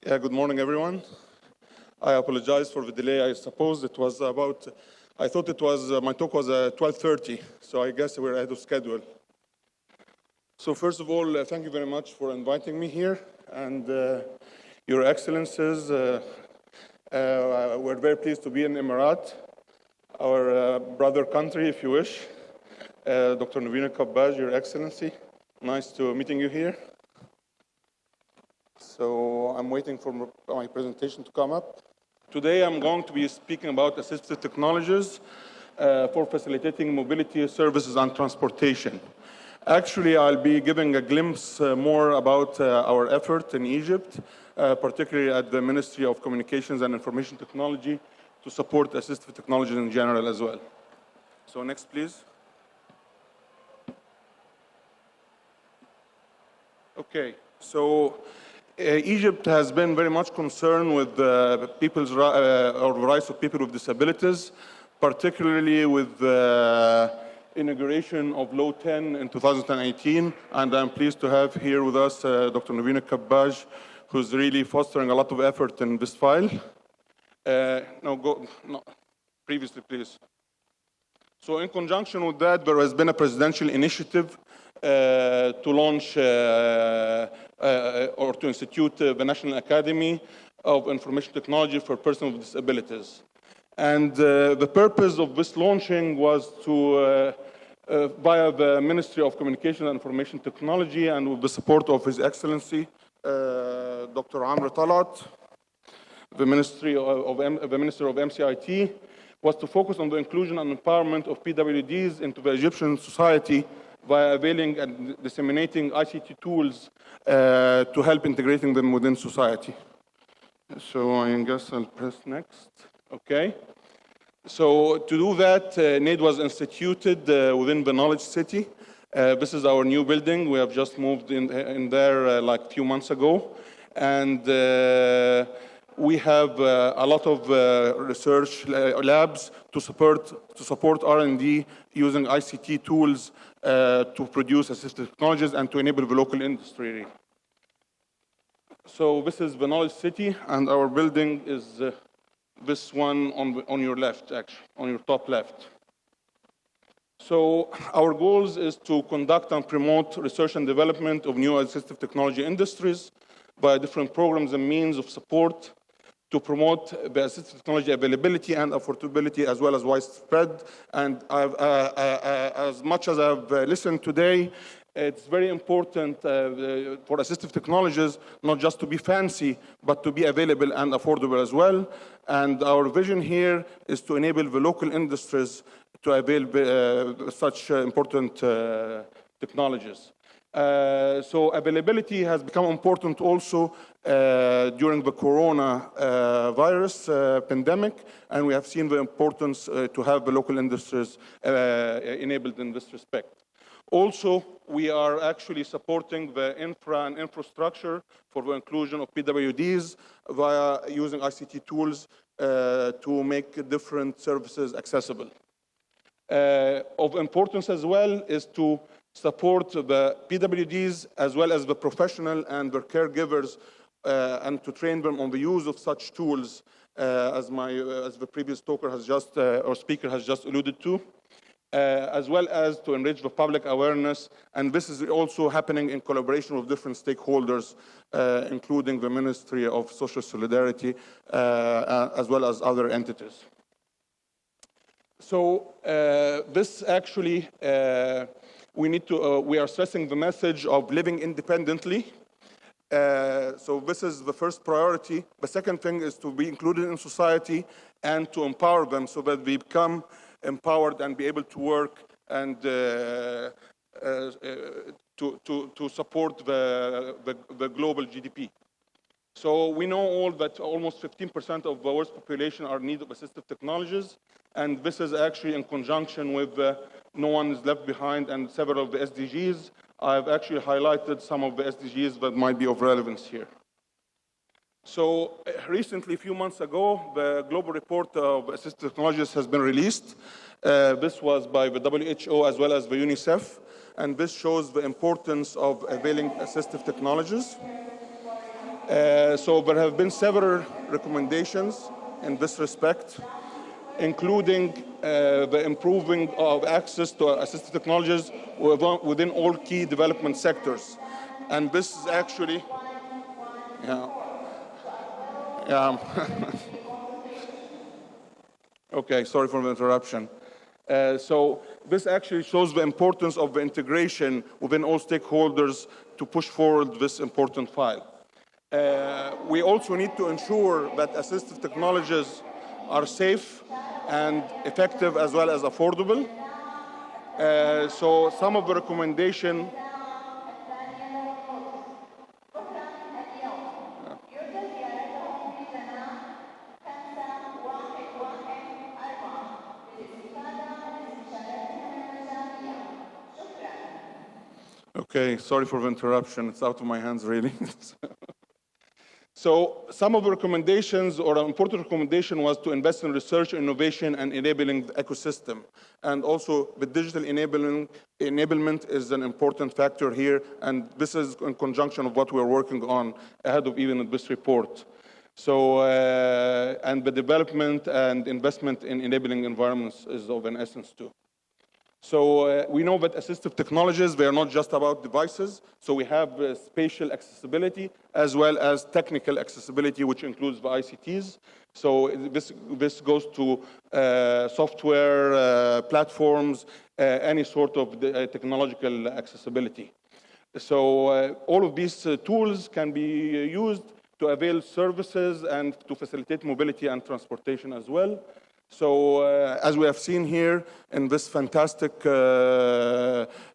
Yeah, good morning, everyone. I apologize for the delay. I suppose it was about, I thought it was, my talk was 12:30, so I guess we're ahead of schedule. So first of all, thank you very much for inviting me here, and Your Excellencies, we're very pleased to be in Emirat, our brother country, if you wish. Dr. Naveen Kabbaj, Your Excellency, nice to meeting you here. So I'm waiting for my presentation to come up. Today I'm going to be speaking about assistive technologies for facilitating mobility services and transportation. Actually, I'll be giving a glimpse more about our effort in Egypt, particularly at the Ministry of Communications and Information Technology, to support assistive technologies in general as well. So next, please. Okay, so Egypt has been very much concerned with people's or rights of people with disabilities, particularly with the inauguration of Law 10 in 2018. And I'm pleased to have here with us Dr. Naveen Kabbaj, who's really fostering a lot of effort in this file. Previously, please. So in conjunction with that, there has been a presidential initiative to launch or to institute the National Academy of Information Technology for persons with disabilities. And the purpose of this launching was to, via the Ministry of Communication and Information Technology and with the support of His Excellency, Dr. Amr Talat, the Minister of MCIT, was to focus on the inclusion and empowerment of PWDs into the Egyptian society by availing and disseminating ICT tools to help integrating them within society. So I guess I'll press next. Okay. So to do that, NAID was instituted within the Knowledge City. This is our new building. We have just moved in there like a few months ago. And we have a lot of research labs to support R&D using ICT tools to produce assistive technologies and to enable the local industry. So this is the Knowledge City, and our building is this one on your left, actually, on your top left. So our goals is to conduct and promote research and development of new assistive technology industries by different programs and means of support to promote the assistive technology availability and affordability as well as widespread. And as much as I've listened today, it's very important for assistive technologies not just to be fancy, but to be available and affordable as well. And our vision here is to enable the local industries to avail such important technologies. So availability has become important also during the coronavirus pandemic, and we have seen the importance to have the local industries enabled in this respect. Also, we are actually supporting the infrastructure for the inclusion of PWDs via using ICT tools to make different services accessible. Of importance as well is to support the PWDs as well as the professional and their caregivers and to train them on the use of such tools as the previous talker has just, or speaker has just alluded to, as well as to enrich the public awareness. And this is also happening in collaboration with different stakeholders, including the Ministry of Social Solidarity, as well as other entities. So this actually, we are stressing the message of living independently. So this is the first priority. The second thing is to be included in society and to empower them so that they become empowered and be able to work and to support the global GDP. So we know all that almost 15% of the world's population are in need of assistive technologies, and this is actually in conjunction with No One is Left Behind and several of the SDGs. I've actually highlighted some of the SDGs that might be of relevance here. So recently, a few months ago, the global report of assistive technologies has been released. This was by the WHO as well as the UNICEF, and this shows the importance of availing assistive technologies. So there have been several recommendations in this respect, including the improving of access to assistive technologies within all key development sectors. And this is actually, okay, sorry for the interruption. So this actually shows the importance of the integration within all stakeholders to push forward this important file. We also need to ensure that assistive technologies are safe and effective as well as affordable. So some of the recommendation. Okay, sorry for the interruption. It's out of my hands, really. So some of the recommendations, or an important recommendation, was to invest in research, innovation, and enabling the ecosystem. And also, the digital enablement is an important factor here, and this is in conjunction of what we're working on ahead of even this report. So, and the development and investment in enabling environments is of an essence too. So we know that assistive technologies, they are not just about devices. So we have spatial accessibility as well as technical accessibility, which includes the ICTs. So this goes to software, platforms, any sort of technological accessibility. So all of these tools can be used to avail services and to facilitate mobility and transportation as well. So as we have seen here in this fantastic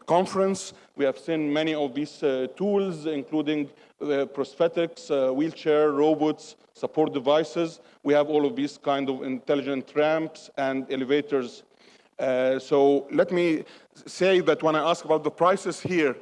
conference, we have seen many of these tools, including prosthetics, wheelchair, robots, support devices. We have all of these kind of intelligent ramps and elevators. So let me say that when I ask about the prices here,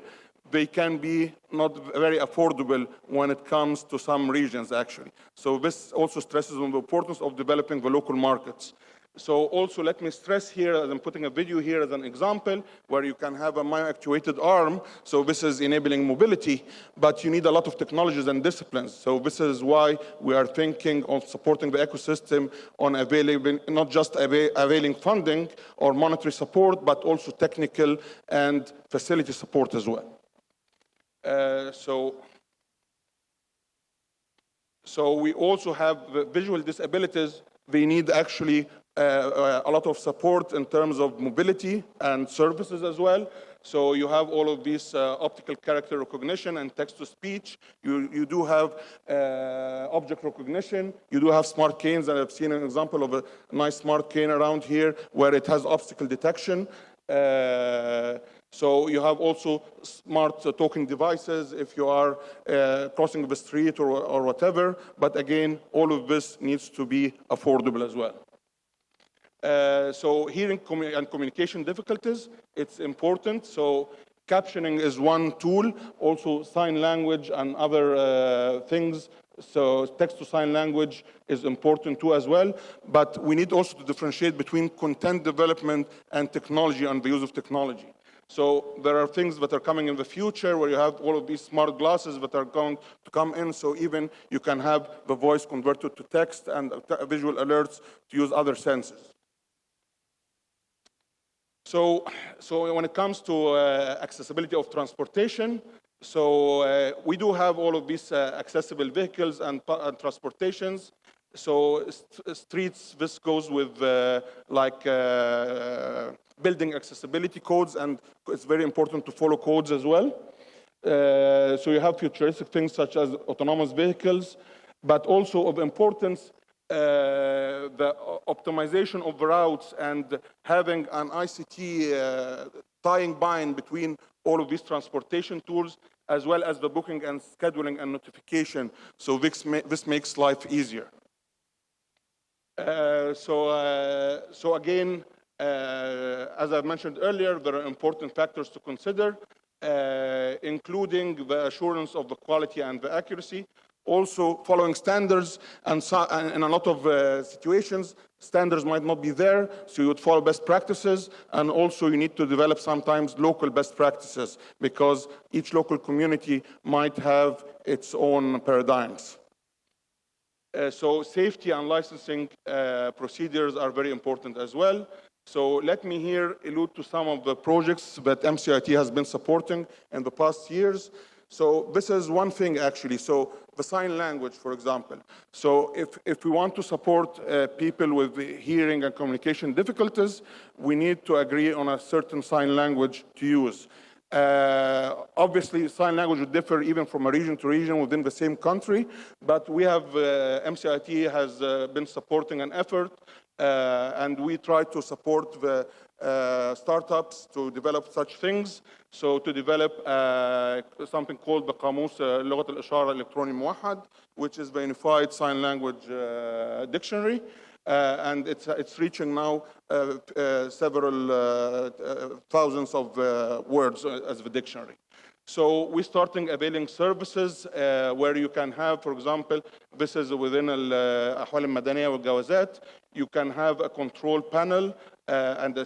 they can be not very affordable when it comes to some regions, actually. So this also stresses on the importance of developing the local markets. So also let me stress here, as I'm putting a video here as an example, where you can have a myo-actuated arm. So this is enabling mobility, but you need a lot of technologies and disciplines. So this is why we are thinking of supporting the ecosystem on availing, not just availing funding or monetary support, but also technical and facility support as well. So we also have visual disabilities. They need actually a lot of support in terms of mobility and services as well. So you have all of these optical character recognition and text-to-speech. You do have object recognition. You do have smart canes, and I've seen an example of a nice smart cane around here where it has obstacle detection. So you have also smart talking devices if you are crossing the street or whatever. But again, all of this needs to be affordable as well. So hearing and communication difficulties, it's important. So captioning is one tool. Also sign language and other things. So text-to-sign language is important too as well. But we need also to differentiate between content development and technology and the use of technology. So there are things that are coming in the future where you have all of these smart glasses that are going to come in. So even you can have the voice converted to text and visual alerts to use other senses. So when it comes to accessibility of transportation, so we do have all of these accessible vehicles and transportations. So streets, this goes with building accessibility codes, and it's very important to follow codes as well. So you have futuristic things such as autonomous vehicles, but also of importance, the optimization of the routes and having an ICT tying bind between all of these transportation tools, as well as the booking and scheduling and notification. So this makes life easier. So again, as I mentioned earlier, there are important factors to consider, including the assurance of the quality and the accuracy. Also, following standards, and in a lot of situations, standards might not be there, so you would follow best practices, and also you need to develop sometimes local best practices because each local community might have its own paradigms. So safety and licensing procedures are very important as well. So let me here allude to some of the projects that MCIT has been supporting in the past years. So this is one thing actually. So the sign language, for example. So if we want to support people with hearing and communication difficulties, we need to agree on a certain sign language to use. Obviously, sign language would differ even from a region to region within the same country, but we have, MCIT has been supporting an effort, and we try to support the startups to develop such things. So to develop something called the قاموس لغة الإشارة الإلكتروني الموحد, which is the Unified Sign Language Dictionary. And it's reaching now several thousands of words as the dictionary. So we're starting availing services where you can have, for example, this is within الأحوال المدنية والجوازات, you can have a control panel and a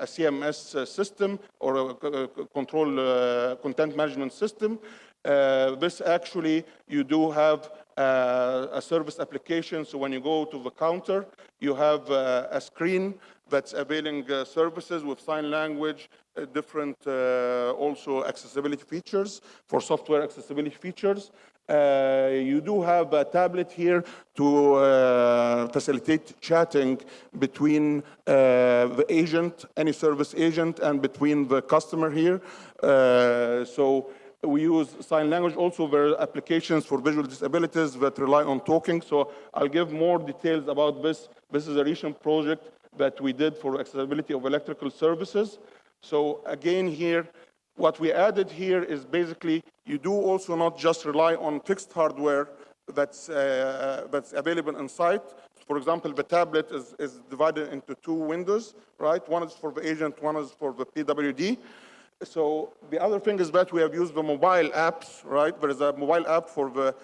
CMS system or a control content management system. This actually, you do have a service application. So when you go to the counter, you have a screen that's availing services with sign language, different also accessibility features for software accessibility features. You do have a tablet here to facilitate chatting between the agent, any service agent, and between the customer here. So we use sign language. Also, there are applications for visual disabilities that rely on talking. So I'll give more details about this. This is a recent project that we did for accessibility of electrical services. So again here, what we added here is basically you do also not just rely on fixed hardware that's available on site. For example, the tablet is divided into two windows, right? One is for the agent, one is for the PWD. So the other thing is that we have used the mobile apps, right? There is a mobile app for the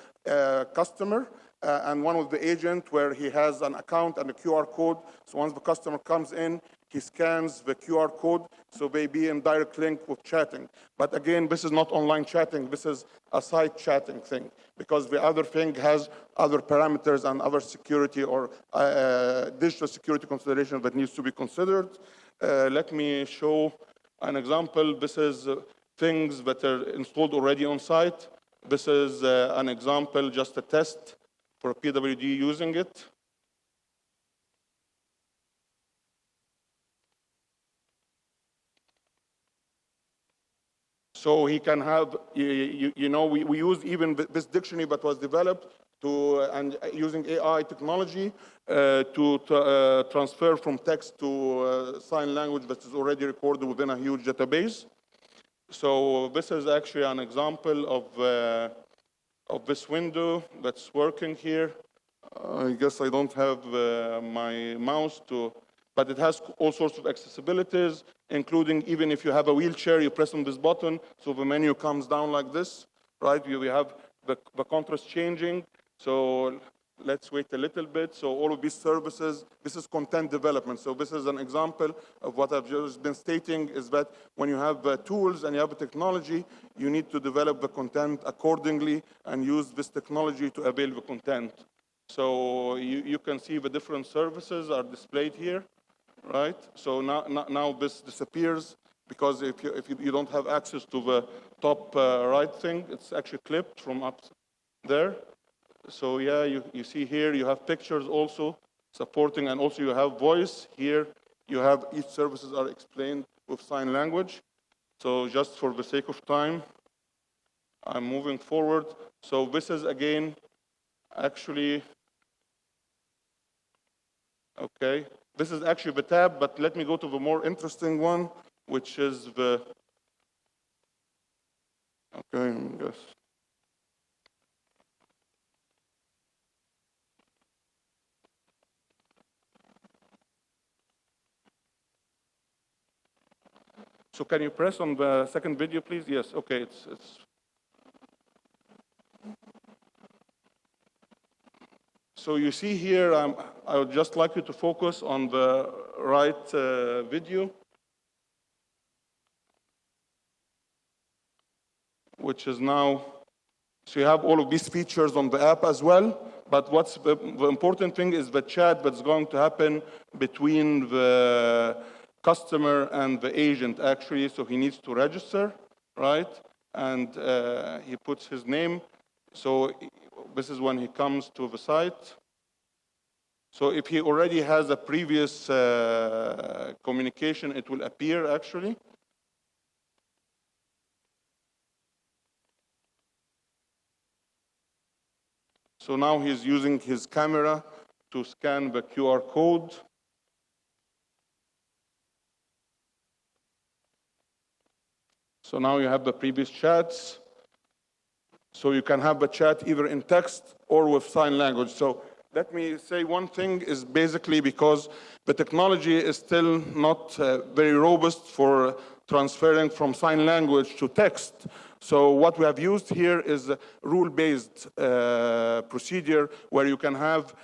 customer and one with the agent where he has an account and a QR code. So once the customer comes in, he scans the QR code, so they be in direct link with chatting. But again, this is not online chatting, this is a site chatting thing, because the other thing has other parameters and other security or digital security considerations that needs to be considered. Let me show an example. This is things that are installed already on site. This is an example, just a test for a PWD using it. So he can have, you know, we use even this dictionary that was developed to, and using AI technology to transfer from text to sign language that is already recorded within a huge database. So this is actually an example of this window that's working here. I guess I don't have my mouse to, but it has all sorts of accessibilities, including even if you have a wheelchair, you press on this button, so the menu comes down like this, right? We have the contrast changing. So let's wait a little bit. So all of these services, this is content development. So this is an example of what I've just been stating, is that when you have tools and you have a technology, you need to develop the content accordingly and use this technology to avail the content. So you can see the different services are displayed here, right? So now this disappears because if you don't have access to the top right thing, it's actually clipped from up there. So yeah, you see here, you have pictures also supporting, and also you have voice here. You have each services are explained with sign language. So just for the sake of time, I'm moving forward. So this is again, actually, okay. This is actually the tab, but let me go to the more interesting one, which is the, okay, yes. So can you press on the second video, please? Yes, okay, it's. So you see here, I would just like you to focus on the right video, which is now, so you have all of these features on the app as well, but what's the important thing is the chat that's going to happen between the customer and the agent, actually. So he needs to register, right? And he puts his name. So this is when he comes to the site. So if he already has a previous communication, it will appear, actually. So now he's using his camera to scan the QR code. So now you have the previous chats. So you can have the chat either in text or with sign language. So let me say one thing is basically because the technology is still not very robust for transferring from sign language to text. So what we have used here is a rule-based procedure where you can have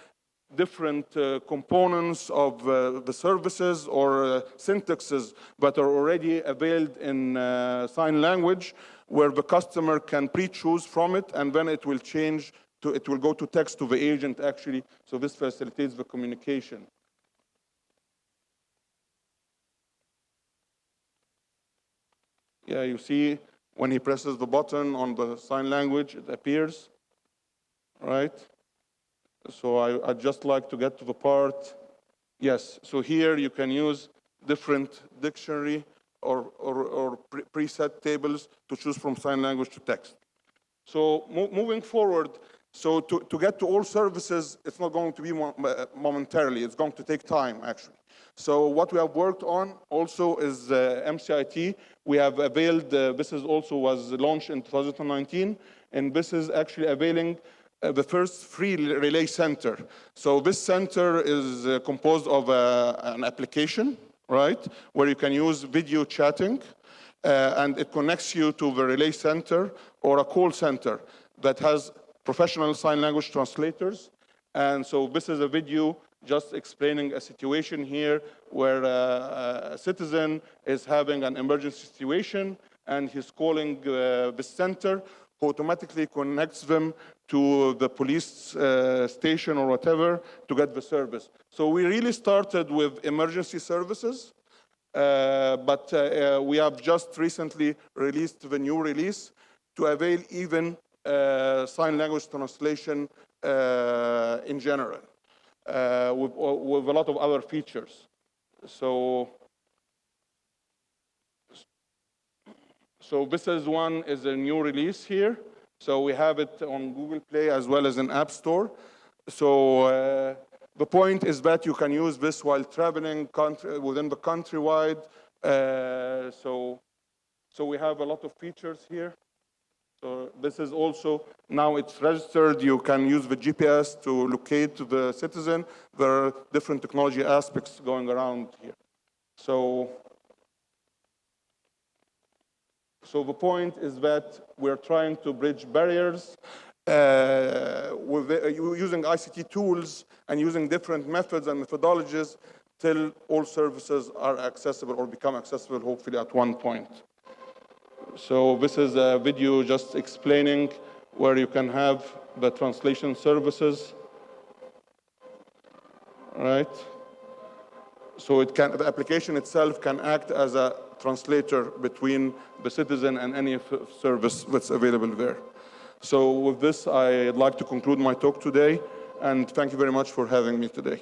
different components of the services or syntaxes that are already availed in sign language, where the customer can pre-choose from it, and then it will change to, it will go to text to the agent, actually. So this facilitates the communication. Yeah, you see when he presses the button on the sign language, it appears, right? So I'd just like to get to the part. Yes, so here you can use different dictionary or preset tables to choose from sign language to text. So moving forward, so to get to all services, it's not going to be momentarily. It's going to take time, actually. So what we have worked on also is MCIT. We have availed, this is also was launched in 2019, and this is actually availing the first free relay center. So this center is composed of an application, right, where you can use video chatting, and it connects you to the relay center or a call center that has professional sign language translators. And so this is a video just explaining a situation here where a citizen is having an emergency situation and he's calling the center, who automatically connects them to the police station or whatever to get the service. So we really started with emergency services, but we have just recently released the new release to avail even sign language translation in general, with a lot of other features. So this is a new release here. So we have it on Google Play as well as in App Store. So the point is that you can use this while traveling within the countrywide. So we have a lot of features here. So this is also, now it's registered. You can use the GPS to locate the citizen. There are different technology aspects going around here. So the point is that we're trying to bridge barriers using ICT tools and using different methods and methodologies till all services are accessible or become accessible, hopefully, at one point. So this is a video just explaining where you can have the translation services, right? So the application itself can act as a translator between the citizen and any service that's available there. So with this, I'd like to conclude my talk today, and thank you very much for having me today.